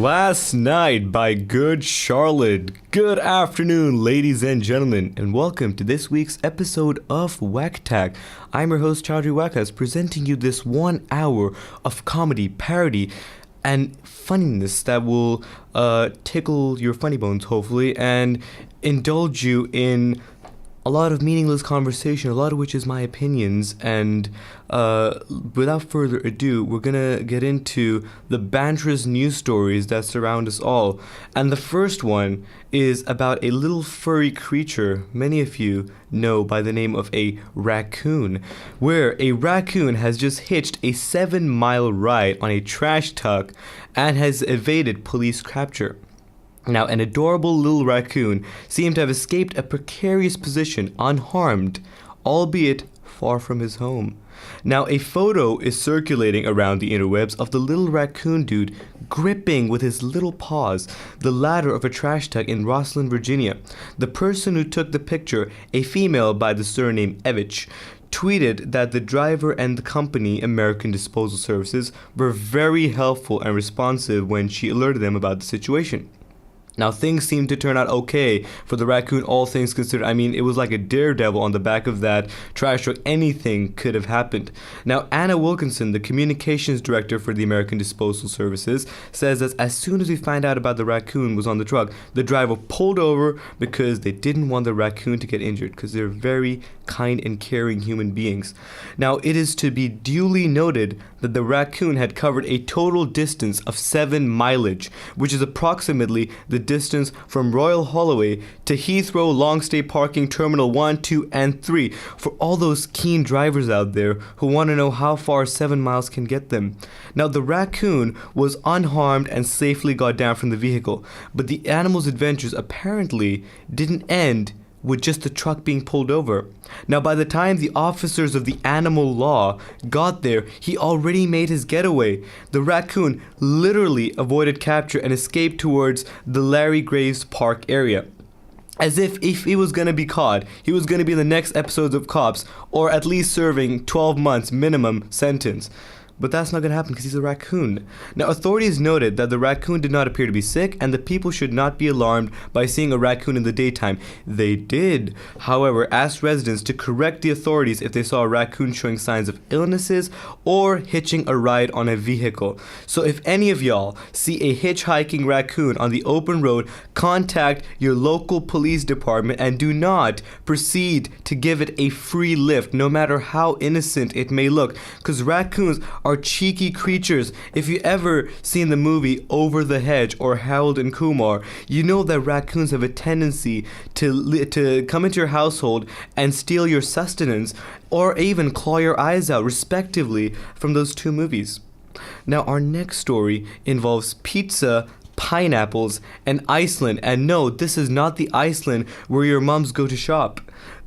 Last Night by Good Charlotte. Good afternoon, ladies and gentlemen, and welcome to this week's episode of Waqattack. I'm your host, Chaudhry Waqas, presenting you this 1 hour of comedy, parody, and funniness that will tickle your funny bones, hopefully, and indulge you in a lot of meaningless conversation, a lot of which is my opinions. And without further ado, we're gonna get into the banterous news stories that surround us all. And the first one is about a little furry creature many of you know by the name of a raccoon, where a raccoon has just hitched a 7-mile ride on a trash truck and has evaded police capture. Now, an adorable little raccoon seemed to have escaped a precarious position unharmed, albeit far from his home. Now, a photo is circulating around the interwebs of the little raccoon dude gripping with his little paws the ladder of a trash truck in Rosslyn, Virginia. The person who took the picture, a female by the surname Evich, tweeted that the driver and the company, American Disposal Services, were very helpful and responsive when she alerted them about the situation. Now, things seemed to turn out okay for the raccoon, all things considered. I mean, it was like a daredevil on the back of that trash truck. Anything could have happened. Now, Anna Wilkinson, the communications director for the American Disposal Services, says that as soon as we find out about the raccoon was on the truck, the driver pulled over because they didn't want the raccoon to get injured, because they're very kind and caring human beings. Now, it is to be duly noted that the raccoon had covered a total distance of 7 mileage, which is approximately the distance from Royal Holloway to Heathrow Long Stay Parking Terminal 1, 2, and 3, for all those keen drivers out there who want to know how far 7 miles can get them. Now, the raccoon was unharmed and safely got down from the vehicle, but the animal's adventures apparently didn't end with just the truck being pulled over. Now, by the time the officers of the animal law got there, he already made his getaway. The raccoon literally avoided capture and escaped towards the Larry Graves Park area. As if he was going to be caught, he was going to be in the next episodes of Cops, or at least serving 12 months minimum sentence. But that's not going to happen because he's a raccoon. Now, authorities noted that the raccoon did not appear to be sick and the people should not be alarmed by seeing a raccoon in the daytime. They did, however, ask residents to correct the authorities if they saw a raccoon showing signs of illnesses or hitching a ride on a vehicle. So if any of y'all see a hitchhiking raccoon on the open road, contact your local police department and do not proceed to give it a free lift, no matter how innocent it may look, because raccoons are cheeky creatures. If you ever seen the movie Over the Hedge or Harold and Kumar, you know that raccoons have a tendency to come into your household and steal your sustenance or even claw your eyes out, respectively, from those two movies. Now, our next story involves pizza, pineapples, and Iceland. And no, this is not the Iceland where your moms go to shop,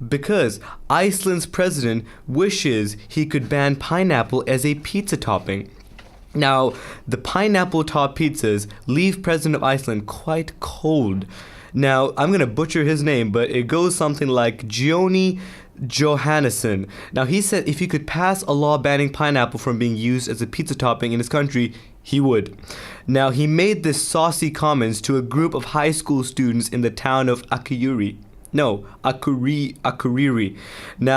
because Iceland's president wishes he could ban pineapple as a pizza topping. Now, the pineapple topped pizzas leave President of Iceland quite cold. Now, I'm going to butcher his name, but it goes something like Joni Johannesson. Now, he said if he could pass a law banning pineapple from being used as a pizza topping in his country, he would. Now, he made this saucy comments to a group of high school students in the town of Akureyri. Now,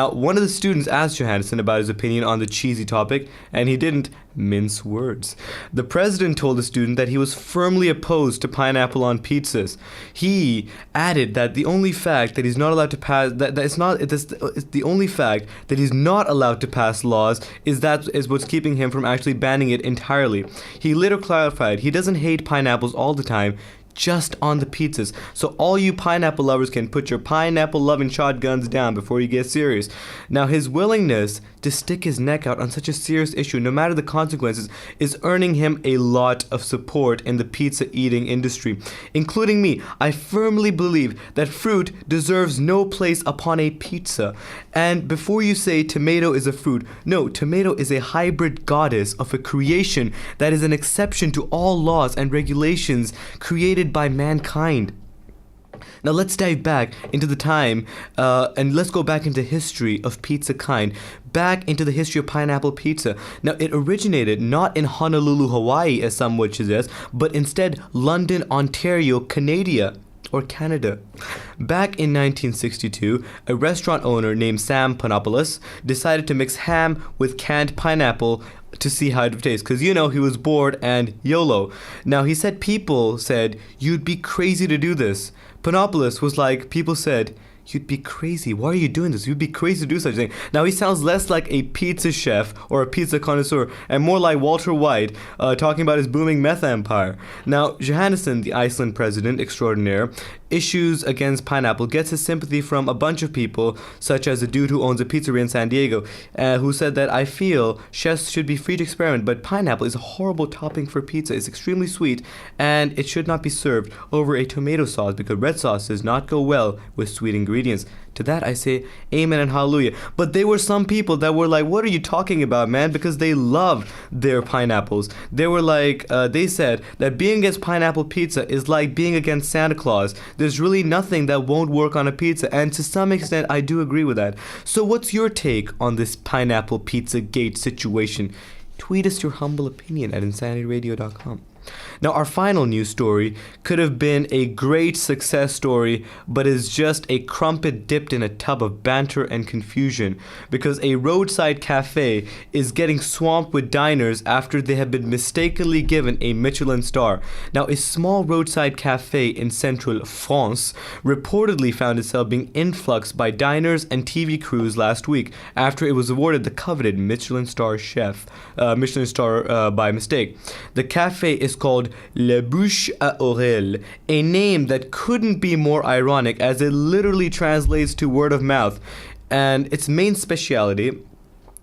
one of the students asked Johansson about his opinion on the cheesy topic, and he didn't mince words. The president told the student that he was firmly opposed to pineapple on pizzas. He added that the only fact that he's not allowed to pass the only fact that he's not allowed to pass laws is what's keeping him from actually banning it entirely. He later clarified he doesn't hate pineapples all the time, just on the pizzas. So all you pineapple lovers can put your pineapple loving shotguns down before you get serious. Now, his willingness to stick his neck out on such a serious issue, no matter the consequences, is earning him a lot of support in the pizza eating industry, including me. I firmly believe that fruit deserves no place upon a pizza. And before you say tomato is a fruit, no, tomato is a hybrid goddess of a creation that is an exception to all laws and regulations created by mankind. Now let's dive back into the time and let's go back into history of pizza kind. Back into the history of pineapple pizza. Now it originated not in Honolulu, Hawaii, as some would suggest, but instead London, Ontario, Canada. Back in 1962, a restaurant owner named Sam Panopoulos decided to mix ham with canned pineapple to see how it would taste, because he was bored and YOLO. Now he said people said, "You'd be crazy to do this." Panopoulos was like, people said, "You'd be crazy. Why are you doing this? You'd be crazy to do such a thing." Now he sounds less like a pizza chef or a pizza connoisseur and more like Walter White talking about his booming meth empire. Now Johannesson, the Iceland president extraordinaire, issues against pineapple gets his sympathy from a bunch of people, such as a dude who owns a pizzeria in San Diego, who said that, "I feel chefs should be free to experiment, but pineapple is a horrible topping for pizza. It's extremely sweet, and it should not be served over a tomato sauce because red sauce does not go well with sweet ingredients." To that I say amen and hallelujah. But there were some people that were like, "What are you talking about, man?" Because they loved their pineapples. They were like, they said that being against pineapple pizza is like being against Santa Claus. There's really nothing that won't work on a pizza, and to some extent I do agree with that. So what's your take on this pineapple pizza gate situation? Tweet us your humble opinion at insanityradio.com. Now, our final news story could have been a great success story, but is just a crumpet dipped in a tub of banter and confusion, because a roadside cafe is getting swamped with diners after they have been mistakenly given a Michelin star. Now, a small roadside cafe in central France reportedly found itself being influxed by diners and TV crews last week after it was awarded the coveted Michelin star by mistake. The cafe is called Le Bouche à Oreille, a name that couldn't be more ironic as it literally translates to word of mouth, and its main speciality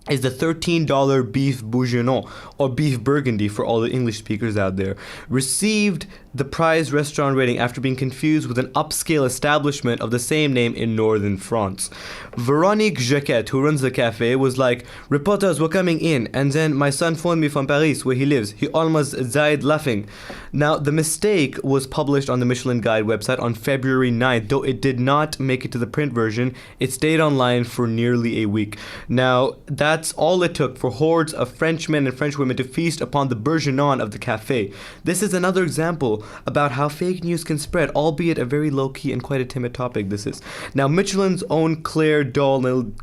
is the $13 beef bourguignon, or beef burgundy for all the English speakers out there. Received the prize restaurant rating after being confused with an upscale establishment of the same name in northern France. Veronique Jacquet, who runs the cafe, was like, "Reporters were coming in, and then my son phoned me from Paris, where he lives. He almost died laughing." Now, the mistake was published on the Michelin Guide website on February 9th, though it did not make it to the print version. It stayed online for nearly a week. Now, that's all it took for hordes of Frenchmen and Frenchwomen to feast upon the bourguignon of the cafe. This is another example about how fake news can spread, albeit a very low-key and quite a timid topic this is. Now, Michelin's own Claire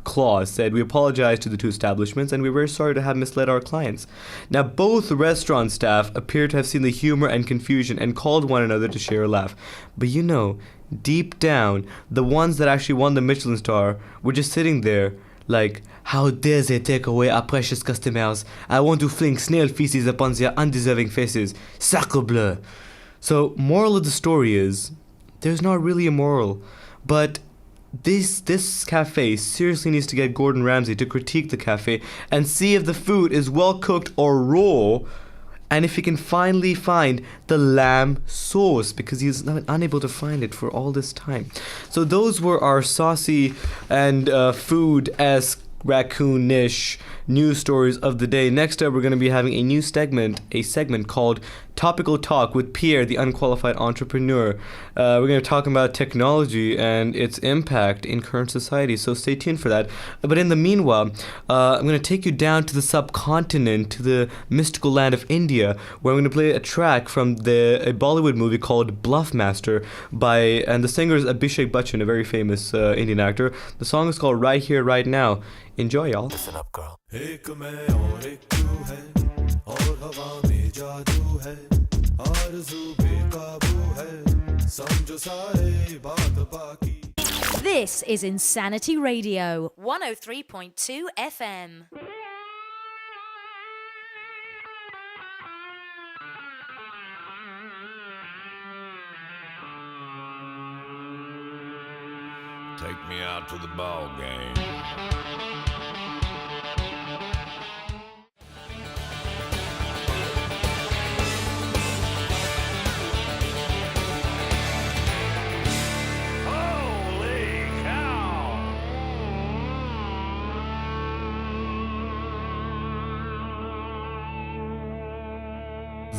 Claus said, "We apologize to the two establishments and we're very sorry to have misled our clients." Now, both restaurant staff appear to have seen the humor and confusion and called one another to share a laugh. But deep down, the ones that actually won the Michelin star were just sitting there like, "How dare they take away our precious customers? I want to fling snail feces upon their undeserving faces. Sacre bleu." So, moral of the story is, there's not really a moral, but this cafe seriously needs to get Gordon Ramsay to critique the cafe and see if the food is well cooked or raw, and if he can finally find the lamb sauce, because he's unable to find it for all this time. So those were our saucy and food-esque, raccoon-ish news stories of the day. Next up, we're going to be having a new segment called Topical Talk with Pierre, the unqualified entrepreneur. We're going to talk about technology and its impact in current society, so stay tuned for that. But in the meanwhile, I'm going to take you down to the subcontinent, to the mystical land of India, where I'm going to play a track from a Bollywood movie called Bluffmaster and the singer is Abhishek Bachchan, a very famous Indian actor. The song is called Right Here, Right Now. Enjoy, y'all. Listen up, girl. एक मैं और एक तू है और हवा में जादू है आरज़ू बेकाबू है समझो सारे बात बाकी. This is Insanity Radio 103.2 FM. Take me out to the ball game.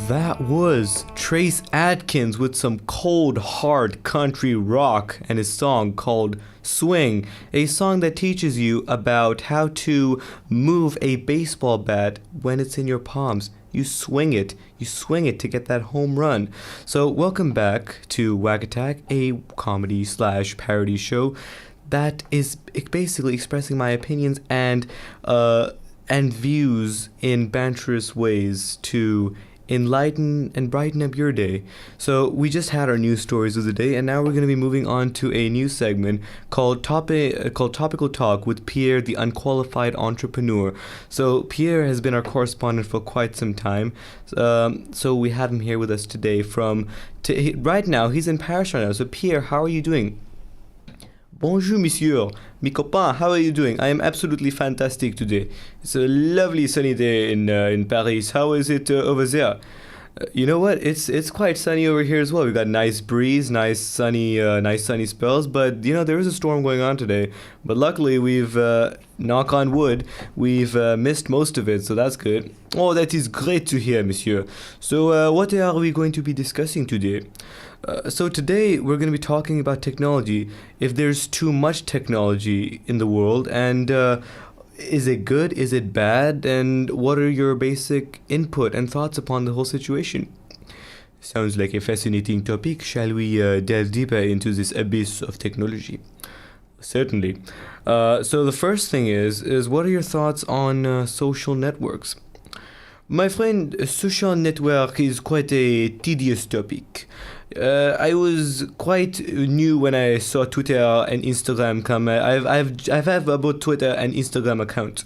That was Trace Adkins with some cold, hard country rock and his song called Swing, a song that teaches you about how to move a baseball bat when it's in your palms. You swing it to get that home run. So welcome back to Waqattack, a comedy/parody show that is basically expressing my opinions and views in banterous ways to enlighten and brighten up your day. So we just had our news stories of the day, and now we're going to be moving on to a new segment called Topical Talk with Pierre, the unqualified entrepreneur. So Pierre has been our correspondent for quite some time. So we have him here with us today right now. He's in Paris right now. So Pierre, how are you doing? Bonjour, monsieur. Mi copain, how are you doing? I am absolutely fantastic today. It's a lovely sunny day in Paris. How is it over there? You know what? It's quite sunny over here as well. We've got nice breeze, nice sunny spells. But there is a storm going on today. But luckily, we've knock on wood, we've missed most of it, so that's good. Oh, that is great to hear, monsieur. So, what are we going to be discussing today? So today we're going to be talking about technology. If there's too much technology in the world, and is it good? Is it bad? And what are your basic input and thoughts upon the whole situation? Sounds like a fascinating topic. Shall we delve deeper into this abyss of technology? Certainly. So the first thing is what are your thoughts on social networks? My friend, social network is quite a tedious topic. I was quite new when I saw Twitter and Instagram come. I've had about Twitter and Instagram account.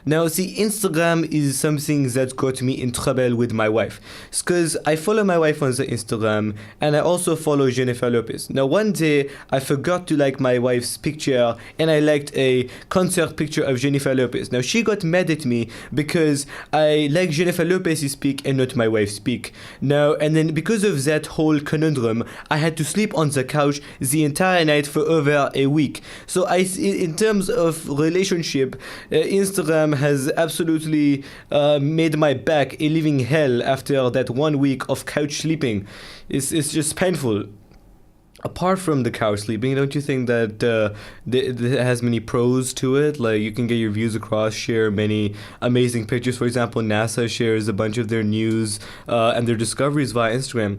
Now, see, Instagram is something that got me in trouble with my wife. It's because I follow my wife on the Instagram, and I also follow Jennifer Lopez. Now, one day, I forgot to like my wife's picture, and I liked a concert picture of Jennifer Lopez. Now, she got mad at me because I like Jennifer Lopez's pic and not my wife's pic. Now, and then because of that whole conundrum, I had to sleep on the couch the entire night for over a week. So, in terms of relationship, Instagram has absolutely made my back a living hell after that 1 week of couch sleeping. It's just painful. Apart from the couch sleeping, don't you think that it has many pros to it? Like, you can get your views across, share many amazing pictures. For example, NASA shares a bunch of their news and their discoveries via Instagram.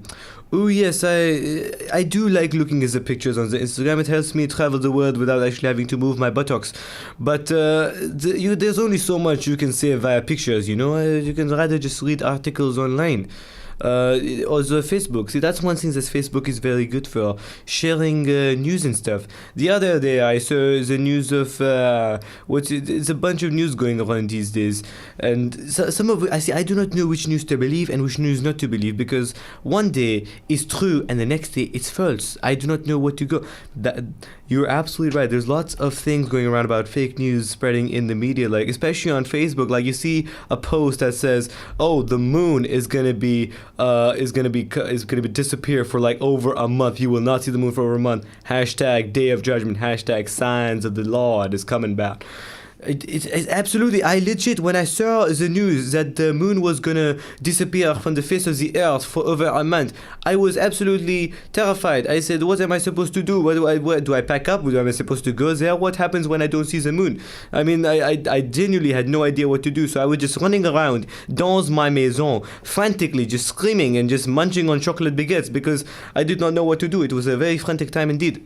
Oh yes, I do like looking at the pictures on the Instagram. It helps me travel the world without actually having to move my buttocks. But there's only so much you can say via pictures, You can rather just read articles online. Also Facebook. See, that's one thing that Facebook is very good for, sharing news and stuff. The other day I saw the news of it's a bunch of news going around these days, and some of it, I do not know which news to believe and which news not to believe, because one day is true and the next day it's false. I do not know what to go. You're absolutely right. There's lots of things going around about fake news spreading in the media, like especially on Facebook. Like, you see a post that says, "Oh, the moon is gonna be disappear for like over a month. You will not see the moon for over a month. Hashtag Day of Judgment. Hashtag Signs of the Lord is coming back." It's absolutely, I legit, when I saw the news that the moon was gonna disappear from the face of the earth for over a month, I was absolutely terrified. I said, what am I supposed to do? What do I pack up? Am I supposed to go there? What happens when I don't see the moon? I mean, I genuinely had no idea what to do, so I was just running around dans ma maison, frantically, just screaming and just munching on chocolate baguettes because I did not know what to do. It was a very frantic time indeed.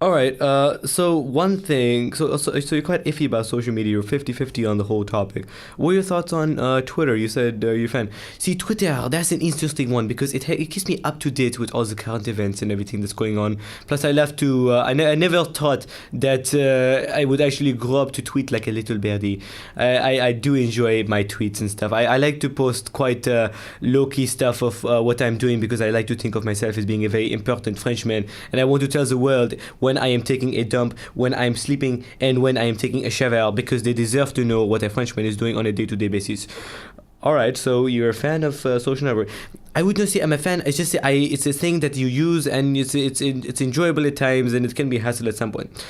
All right, so one thing, so you're quite iffy about social media. You're 50-50 on the whole topic. What are your thoughts on Twitter? You said you're a fan. See, Twitter, that's an interesting one because it keeps me up to date with all the current events and everything that's going on. Plus, I love to, I never thought that I would actually grow up to tweet like a little birdie. I do enjoy my tweets and stuff. I like to post quite low-key stuff of what I'm doing because I like to think of myself as being a very important Frenchman, and I want to tell the world when I am taking a dump, when I am sleeping, and when I am taking a shower, because they deserve to know what a Frenchman is doing on a day-to-day basis. All right, so you're a fan of social network. I would not say I'm a fan. It's just it's a thing that you use, and it's enjoyable at times, and it can be a hassle at some point.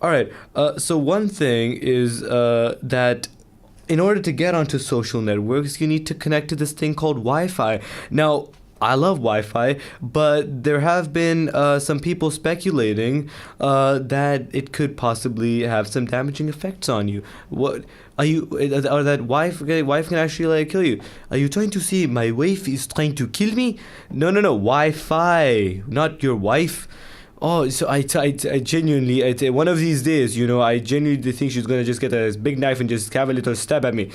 All right, so one thing is that in order to get onto social networks, you need to connect to this thing called Wi-Fi. Now, I love Wi-Fi, but there have been some people speculating that it could possibly have some damaging effects on you. What are you? Or that wife can actually like kill you? Are you trying to say my wife is trying to kill me? No. Wi-Fi, not your wife. Oh, so I genuinely, one of these days, I genuinely think she's gonna just get a big knife and just have a little stab at me.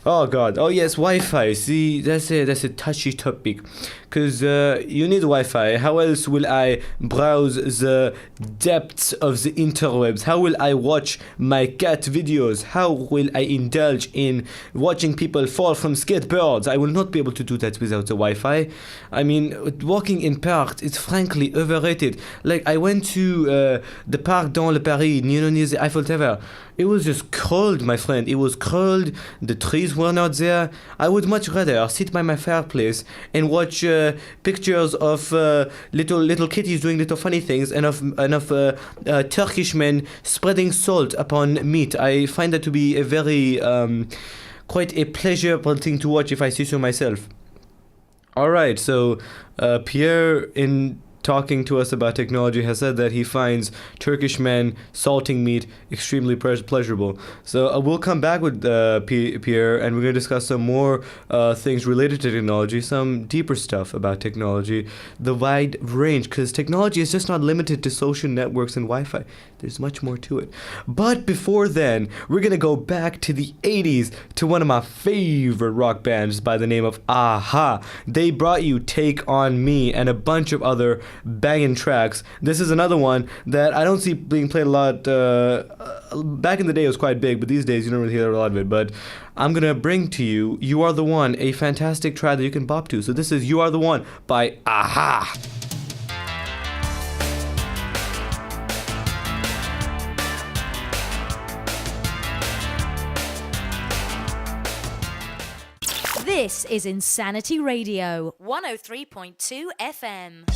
Oh God. Oh yes, Wi-Fi. See, that's a touchy topic, because you need Wi-Fi. How else will I browse the depths of the interwebs? How will I watch my cat videos? How will I indulge in watching people fall from skateboards? I will not be able to do that without the Wi-Fi. I mean, walking in parks is frankly overrated. Like, I went to the Parc dans le Paris, near the Eiffel Tower. It was just cold, my friend. It was cold. The trees were not there. I would much rather sit by my fireplace and watch pictures of little kitties doing little funny things, and of Turkish men spreading salt upon meat. I find that to be a very quite a pleasurable thing to watch, if I say so myself. All right, so Pierre, in talking to us about technology, has said that he finds Turkish men salting meat extremely pleasurable. So we'll come back with Pierre, and we're going to discuss some more things related to technology, some deeper stuff about technology, the wide range, because technology is just not limited to social networks and Wi-Fi. There's much more to it. But before then, we're going to go back to the 80s to one of my favorite rock bands by the name of Aha. They brought you Take On Me and a bunch of other banging tracks. This is another one that I don't see being played a lot. Back in the day it was quite big, but these days you don't really hear a lot of it. But I'm gonna bring to you You Are The One, a fantastic track that you can bop to. So this is You Are The One by Aha. This is Insanity Radio, 103.2 FM.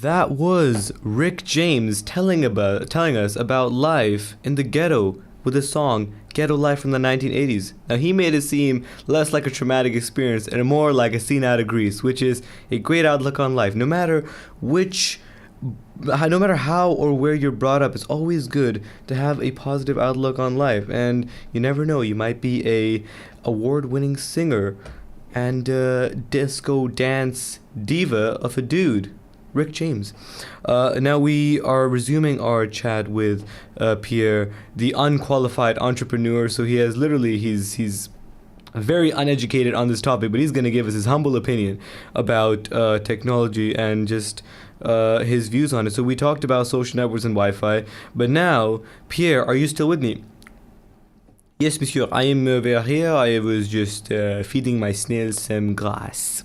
That was Rick James telling us about life in the ghetto with the song Ghetto Life from the 1980s. Now, he made it seem less like a traumatic experience and more like a scene out of Grease, which is a great outlook on life. No matter how or where you're brought up, it's always good to have a positive outlook on life. And you never know, you might be a award-winning singer and disco dance diva of a dude. Rick James. Now we are resuming our chat with Pierre, the unqualified entrepreneur. So he's very uneducated on this topic, but he's going to give us his humble opinion about technology and just his views on it. So we talked about social networks and Wi-Fi, but now, Pierre, are you still with me? Yes, monsieur, I am over here. I was just feeding my snails some grass.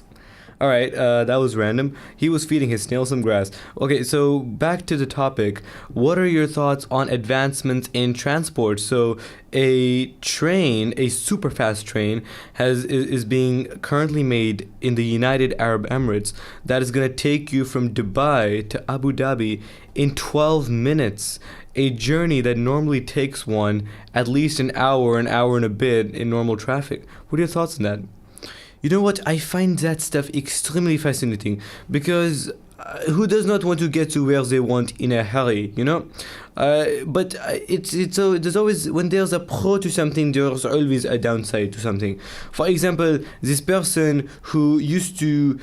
All right, that was random. He was feeding his snail some grass. Okay, so back to the topic. What are your thoughts on advancements in transport? So a train, a super fast train, is being currently made in the United Arab Emirates that is going to take you from Dubai to Abu Dhabi in 12 minutes. A journey that normally takes one at least an hour and a bit in normal traffic. What are your thoughts on that? You know what? I find that stuff extremely fascinating because who does not want to get to where they want in a hurry, you know? But it's so there's always, when there's a pro to something, there's always a downside to something. For example, this person who used to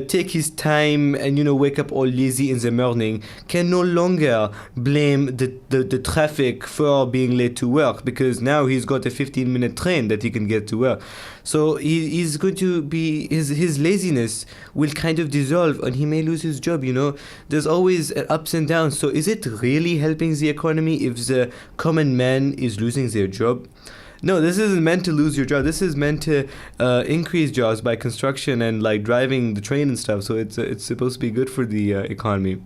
take his time and wake up all lazy in the morning can no longer blame the traffic for being late to work, because now he's got a 15-minute train that he can get to work. So he's going to be, his laziness will kind of dissolve and he may lose his job, There's always ups and downs. So is it really helping the economy if the common man is losing their job? No, this isn't meant to lose your job. This is meant to increase jobs by construction and like driving the train and stuff. So it's supposed to be good for the economy.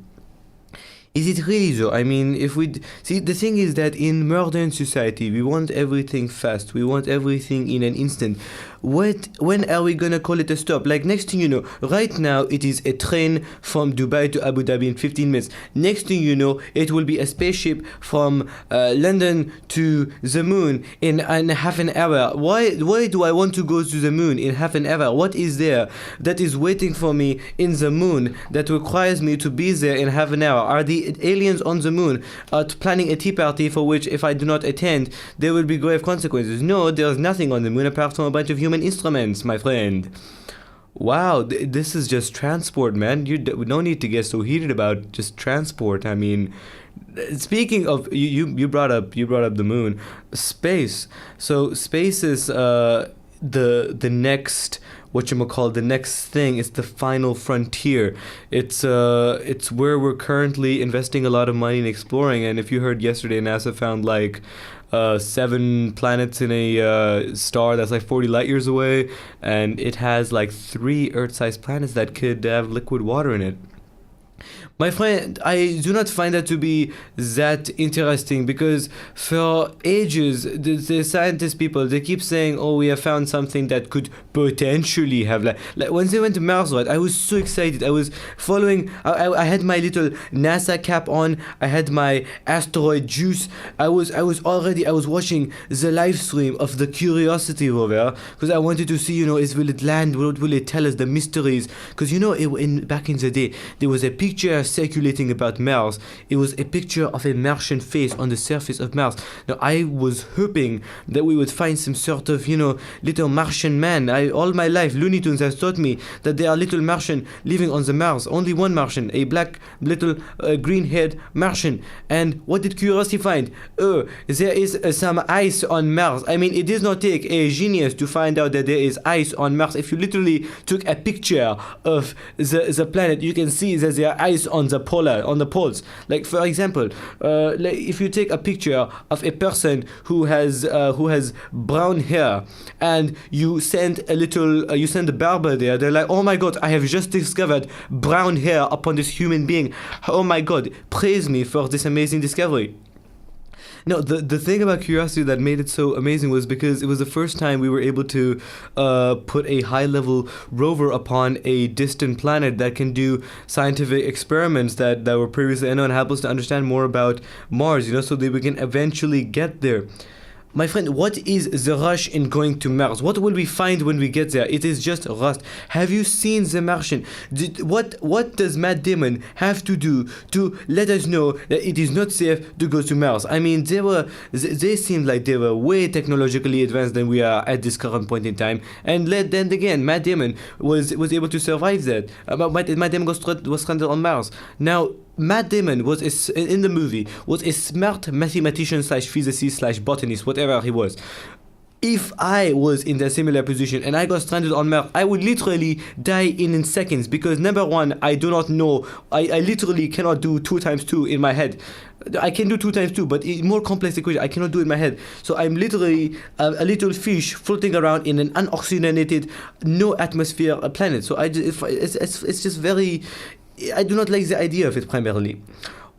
Is it really though? I mean, if we see, the thing is that in modern society, we want everything fast. We want everything in an instant. When are we gonna call it a stop? Like, next thing you know, right now it is a train from Dubai to Abu Dhabi in 15 minutes. Next thing you know, it will be a spaceship from London to the moon in half an hour. Why do I want to go to the moon in half an hour? What is there that is waiting for me in the moon that requires me to be there in half an hour? Are the aliens on the moon planning a tea party for which, if I do not attend, there will be grave consequences? No, there's nothing on the moon apart from a bunch of human instruments, my friend. Wow, this is just transport, man. No need to get so heated about just transport. I mean, speaking of, you brought up the moon, space. So space is the next, the next thing. It's the final frontier. It's where we're currently investing a lot of money in exploring. And if you heard yesterday, NASA found like 7 planets in a star that's like 40 light years away, and it has like 3 Earth-sized planets that could have liquid water in it. My friend, I do not find that to be that interesting, because for ages, the scientist people, they keep saying, oh, we have found something that could potentially have, like when they went to Mars, right, I was so excited. I was following, I had my little NASA cap on, I had my asteroid juice, I was watching the live stream of the Curiosity rover, because I wanted to see, will it land, what will it tell us, the mysteries, because back in the day, there was a picture circulating about Mars. It was a picture of a Martian face on the surface of Mars. Now, I was hoping that we would find some sort of, little Martian man. All my life, Looney Tunes has taught me that there are little Martian living on the Mars. Only one Martian, a black, little, green-haired Martian. And what did Curiosity find? There is some ice on Mars. I mean, it does not take a genius to find out that there is ice on Mars. If you literally took a picture of the planet, you can see that there are ice on the poles. Like, for example, if you take a picture of a person who has brown hair, and you send a barber there, they're like, oh my god, I have just discovered brown hair upon this human being. Oh my god, praise me for this amazing discovery. No, the thing about Curiosity that made it so amazing was because it was the first time we were able to put a high-level rover upon a distant planet that can do scientific experiments that were previously unknown, and help us to understand more about Mars, so that we can eventually get there. My friend, what is the rush in going to Mars? What will we find when we get there? It is just rust. Have you seen The Martian? What does Matt Damon have to do to let us know that it is not safe to go to Mars? I mean, they seemed like they were way technologically advanced than we are at this current point in time. And then again, Matt Damon was able to survive that. Matt Damon was stranded on Mars. Now, Matt Damon in the movie was a smart mathematician / physicist / botanist, whatever he was. If I was in a similar position and I got stranded on Mars, I would literally die in seconds, because number one, I do not know. I literally cannot do 2 times 2 in my head. I can do 2 times 2, but in more complex equation, I cannot do it in my head. So I'm literally a little fish floating around in an unoxygenated, no atmosphere planet. So it's just very... I do not like the idea of it primarily.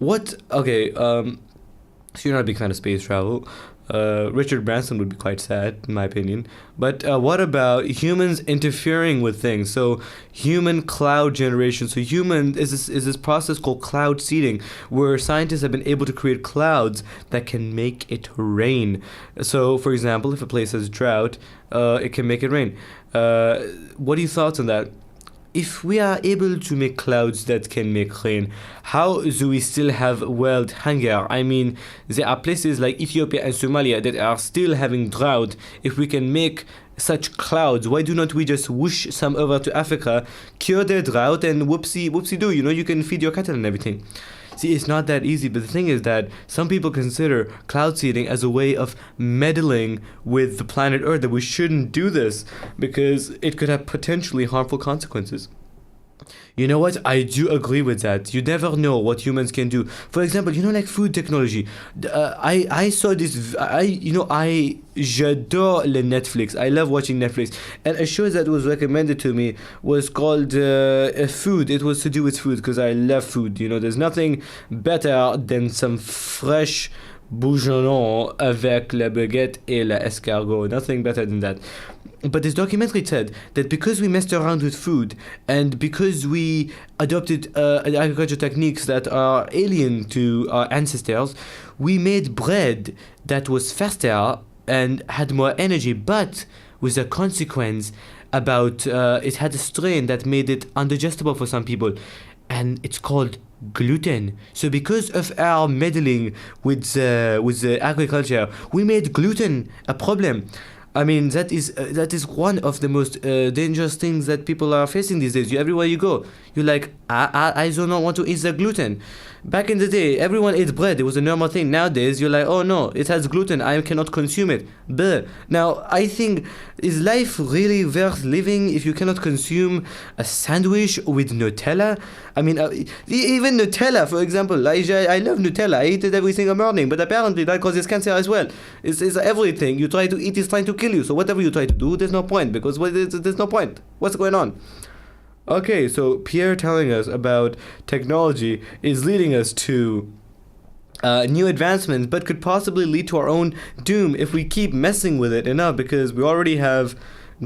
So you're not a big fan of space travel. Richard Branson would be quite sad, in my opinion. But what about humans interfering with things? So human cloud generation. So is this process called cloud seeding, where scientists have been able to create clouds that can make it rain. So, for example, if a place has drought, it can make it rain. What are your thoughts on that? If we are able to make clouds that can make rain, how do we still have world hunger? I mean, there are places like Ethiopia and Somalia that are still having drought. If we can make such clouds, why do not we just whoosh some over to Africa, cure their drought, and whoopsie do, you can feed your cattle and everything. See, it's not that easy, but the thing is that some people consider cloud seeding as a way of meddling with the planet Earth, that we shouldn't do this because it could have potentially harmful consequences. You know what? I do agree with that. You never know what humans can do. For example, like food technology. I saw this. J'adore le Netflix. I love watching Netflix. And a show that was recommended to me was called Food. It was to do with food because I love food. There's nothing better than some fresh bourguignon avec la baguette et l'escargot. Nothing better than that. But this documentary said that because we messed around with food and because we adopted agricultural techniques that are alien to our ancestors, we made bread that was faster and had more energy, but with a consequence about it had a strain that made it undigestible for some people, and it's called gluten. So because of our meddling with the agriculture, we made gluten a problem. I mean, that is one of the most dangerous things that people are facing these days. Everywhere you go, you're like, I do not want to eat the gluten. Back in the day, everyone ate bread. It was a normal thing. Nowadays, you're like, oh no, it has gluten. I cannot consume it. Bleh. Now, I think, is life really worth living if you cannot consume a sandwich with Nutella? I mean, even Nutella, for example. I love Nutella. I eat it every single morning. But apparently that causes cancer as well. It's everything you try to eat is trying to kill you. So whatever you try to do, there's no point. Because there's no point. What's going on? Okay, so Pierre telling us about technology is leading us to new advancements, but could possibly lead to our own doom if we keep messing with it enough, because we already have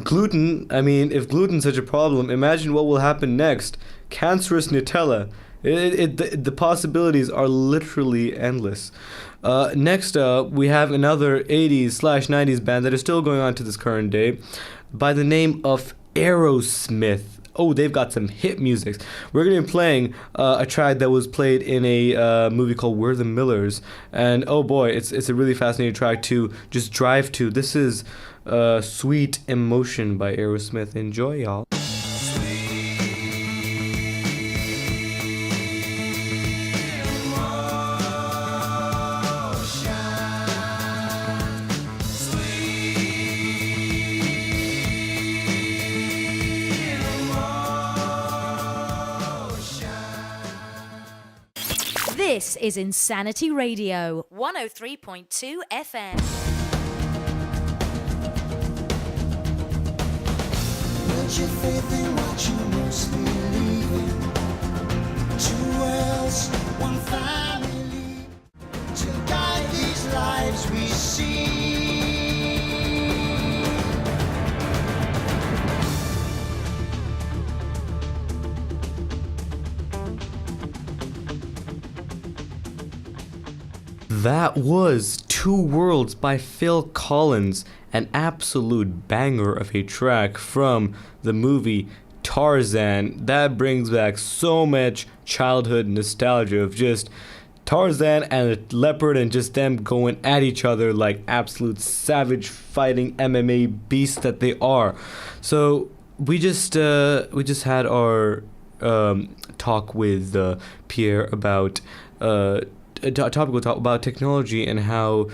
gluten. I mean, if gluten's such a problem, imagine what will happen next. Cancerous Nutella. The possibilities are literally endless. Next up, we have another 80s/90s band that is still going on to this current day by the name of Aerosmith. Oh, they've got some hit music. We're going to be playing a track that was played in a movie called We're the Millers. And oh boy, it's a really fascinating track to just drive to. This is Sweet Emotion by Aerosmith. Enjoy, y'all. This is Insanity Radio, 103.2 FM. Put your faith in what you most believe in. Two worlds, one family, to guide these lives we see. That was Two Worlds by Phil Collins, an absolute banger of a track from the movie Tarzan. That brings back so much childhood nostalgia of just Tarzan and a leopard and just them going at each other like absolute savage fighting MMA beasts that they are. So we just had our talk with Pierre about a topical talk about technology and how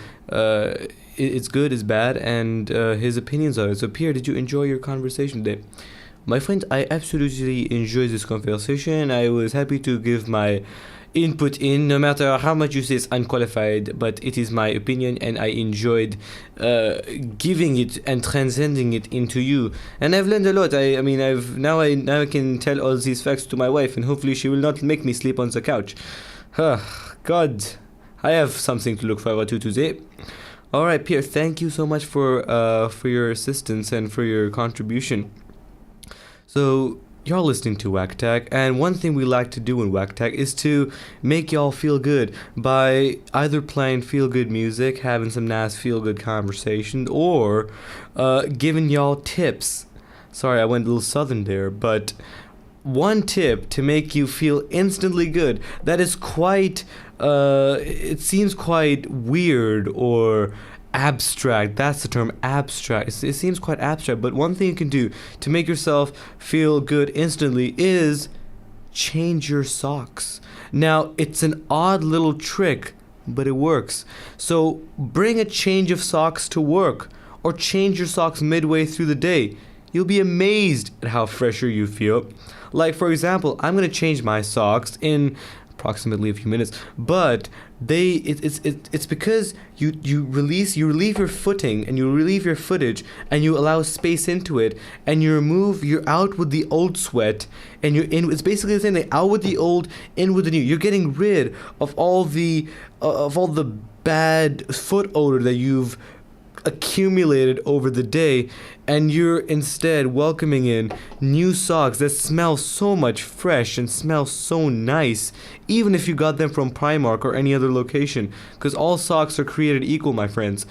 it's good, it's bad, and his opinions on it. So Pierre, did you enjoy your conversation today? My friend, I absolutely enjoyed this conversation. I was happy to give my input in, no matter how much you say it's unqualified, but it is my opinion and I enjoyed giving it and transcending it into you. And I've learned a lot. I mean, now I can tell all these facts to my wife, and hopefully she will not make me sleep on the couch. God, I have something to look forward to today. All right, Pierre, thank you so much for your assistance and for your contribution. So you're listening to Waqattack, and one thing we like to do in Waqattack is to make y'all feel good by either playing feel-good music, having some nice feel-good conversation, or giving y'all tips. Sorry, I went a little southern there, but one tip to make you feel instantly good that is quite it seems quite weird or abstract. That's the term, abstract. It seems quite abstract, but one thing you can do to make yourself feel good instantly is change your socks. Now, it's an odd little trick, but it works. So bring a change of socks to work, or change your socks midway through the day. you'll be amazed at how fresher you feel. Like, for example, I'm going to change my socks in approximately a few minutes, but it's because you relieve your footing and you relieve your footage and you allow space into it, and you're out with the old sweat and you're in. It's basically the same thing: out with the old, in with the new. You're getting rid of all the bad foot odor that you've accumulated over the day, and you're instead welcoming in new socks that smell so much fresh and smell so nice, even if you got them from Primark or any other location, because all socks are created equal, my friends.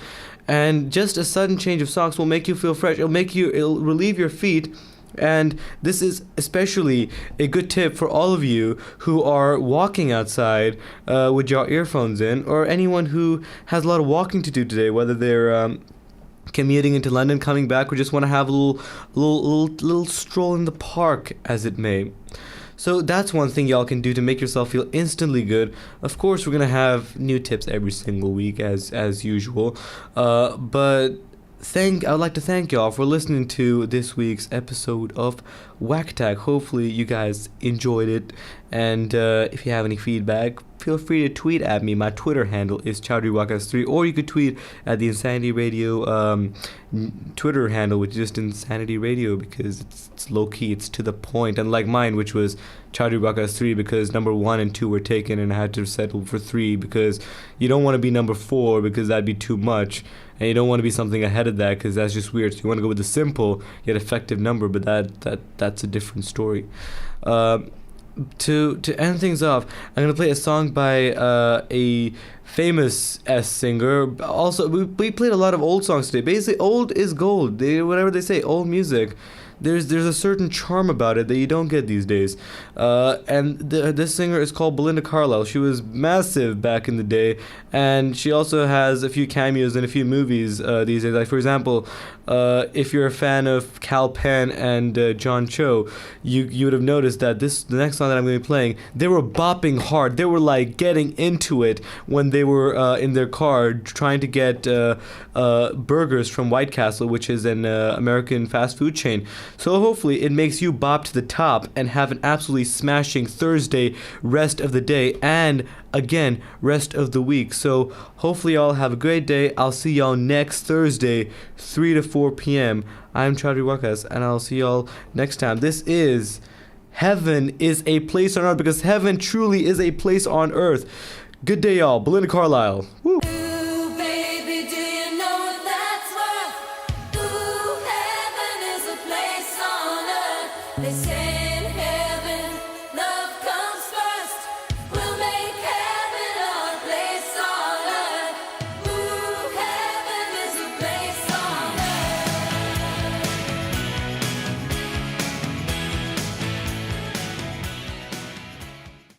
And just a sudden change of socks will make you feel fresh. It'll relieve your feet. And this is especially a good tip for all of you who are walking outside with your earphones in, or anyone who has a lot of walking to do today, whether they're commuting into London, coming back, or just want to have a little stroll in the park, as it may. So that's one thing y'all can do to make yourself feel instantly good. Of course, we're gonna have new tips every single week, as usual, but I would like to thank y'all for listening to this week's episode of Waqattack. Hopefully you guys enjoyed it, and if you have any feedback, feel free to tweet at me. My Twitter handle is Chaudhry Waqas 3, or you could tweet at the Insanity Radio Twitter handle, which is just Insanity Radio, because it's low key, it's to the point, unlike mine, which was Chaudhry Waqas 3, because number 1 and 2 were taken and I had to settle for 3, because you don't want to be number 4 because that'd be too much, and you don't want to be something ahead of that because that's just weird. So you want to go with a simple yet effective number, but that's a different story. To end things off, I'm gonna play a song by a famous singer. Also, we played a lot of old songs today. Basically, old is gold. Whatever they say, old music. There's a certain charm about it that you don't get these days. And this singer is called Belinda Carlisle. She was massive back in the day, and she also has a few cameos in a few movies these days. Like, for example, if you're a fan of Cal Penn and John Cho, you would have noticed that the next song that I'm going to be playing, they were bopping hard. They were like getting into it when they were in their car trying to get burgers from White Castle, which is an American fast food chain. So hopefully it makes you bop to the top and have an absolutely smashing Thursday rest of the day, and again rest of the week. So hopefully y'all have a great day. I'll see y'all next Thursday, 3 to 4 p.m. I'm Chaudhry Waqas, and I'll see y'all next time. This is Heaven is a Place on Earth, because heaven truly is a place on earth. Good day, y'all. Belinda Carlisle. Woo.